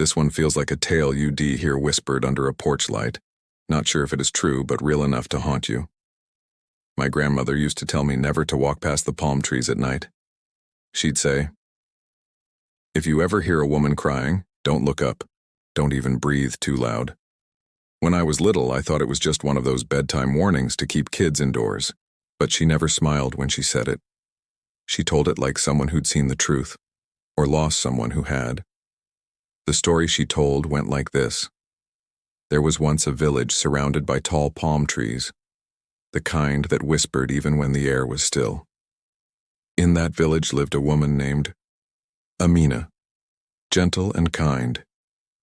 This one feels like a tale you'd hear whispered under a porch light. Not sure if it is true, but real enough to haunt you. My grandmother used to tell me never to walk past the palm trees at night. She'd say, "If you ever hear a woman crying, don't look up. Don't even breathe too loud." When I was little, I thought it was just one of those bedtime warnings to keep kids indoors, but she never smiled when she said it. She told it like someone who'd seen the truth, or lost someone who had. The story she told went like this. There was once a village surrounded by tall palm trees, the kind that whispered even when the air was still. In that village lived a woman named Amina, gentle and kind,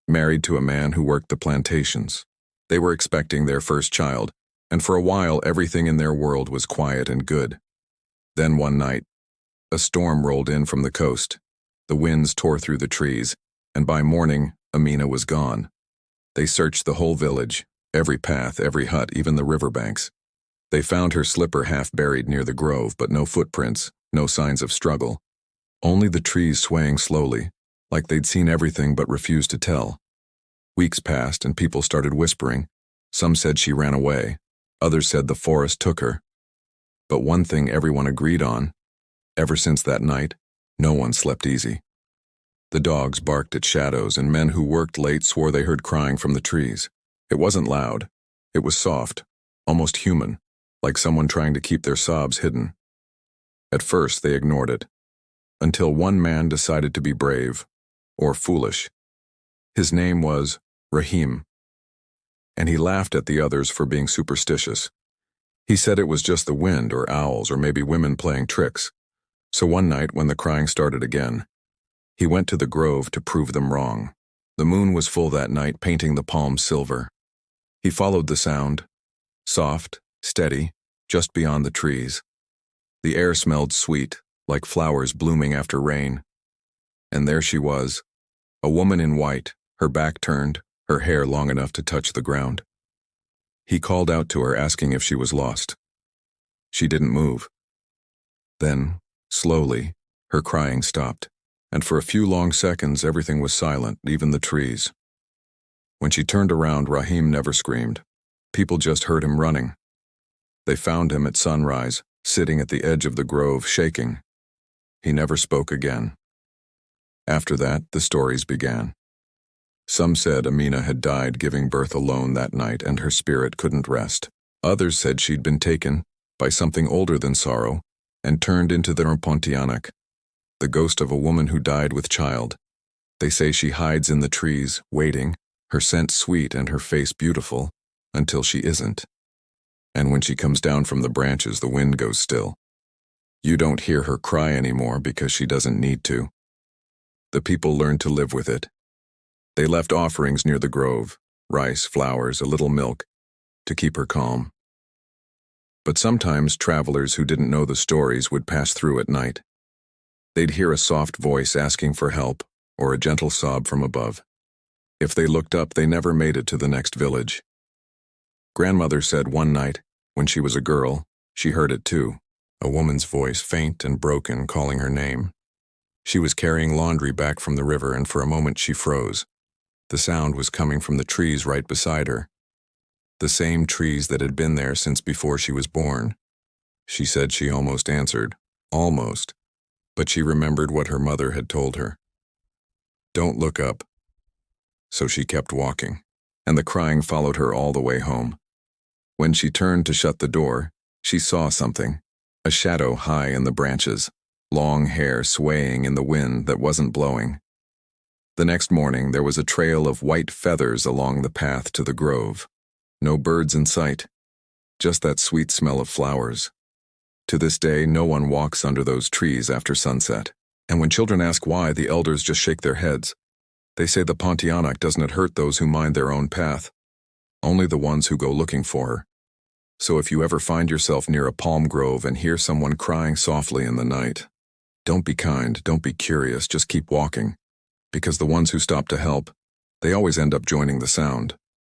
married to a man who worked the plantations. They were expecting their first child, and for a while everything in their world was quiet and good. Then one night, a storm rolled in from the coast. The winds tore through the trees, and by morning, Amina was gone. They searched the whole village, every path, every hut, even the riverbanks. They found her slipper half buried near the grove, but no footprints, no signs of struggle. Only the trees swaying slowly, like they'd seen everything but refused to tell. Weeks passed and people started whispering. Some said she ran away. Others said the forest took her. But one thing everyone agreed on, ever since that night, no one slept easy. The dogs barked at shadows, and men who worked late swore they heard crying from the trees. It wasn't loud. It was soft, almost human, like someone trying to keep their sobs hidden. At first, they ignored it, until one man decided to be brave, or foolish. His name was Rahim, and he laughed at the others for being superstitious. He said it was just the wind, or owls, or maybe women playing tricks. So one night, when the crying started again, he went to the grove to prove them wrong. The moon was full that night, painting the palms silver. He followed the sound, soft, steady, just beyond the trees. The air smelled sweet, like flowers blooming after rain. And there she was, a woman in white, her back turned, her hair long enough to touch the ground. He called out to her, asking if she was lost. She didn't move. Then, slowly, her crying stopped, and for a few long seconds everything was silent, even the trees. When she turned around, Rahim never screamed. People just heard him running. They found him at sunrise, sitting at the edge of the grove, shaking. He never spoke again. After that, the stories began. Some said Amina had died giving birth alone that night and her spirit couldn't rest. Others said she'd been taken by something older than sorrow and turned into their Pontianak, the ghost of a woman who died with child. They say she hides in the trees, waiting, her scent sweet and her face beautiful, until she isn't. And when she comes down from the branches, the wind goes still. You don't hear her cry anymore because she doesn't need to. The people learned to live with it. They left offerings near the grove, rice, flowers, a little milk, to keep her calm. But sometimes travelers who didn't know the stories would pass through at night. They'd hear a soft voice asking for help, or a gentle sob from above. If they looked up, they never made it to the next village. Grandmother said one night, when she was a girl, she heard it too, a woman's voice, faint and broken, calling her name. She was carrying laundry back from the river, and for a moment she froze. The sound was coming from the trees right beside her, the same trees that had been there since before she was born. She said she almost answered, almost, but she remembered what her mother had told her. Don't look up. So she kept walking, and the crying followed her all the way home. When she turned to shut the door, she saw something, a shadow high in the branches, long hair swaying in the wind that wasn't blowing. The next morning, there was a trail of white feathers along the path to the grove. No birds in sight, just that sweet smell of flowers. To this day, no one walks under those trees after sunset. And when children ask why, the elders just shake their heads. They say the Pontianak doesn't hurt those who mind their own path, only the ones who go looking for her. So if you ever find yourself near a palm grove and hear someone crying softly in the night, don't be kind, don't be curious, just keep walking. Because the ones who stop to help, they always end up joining the sound.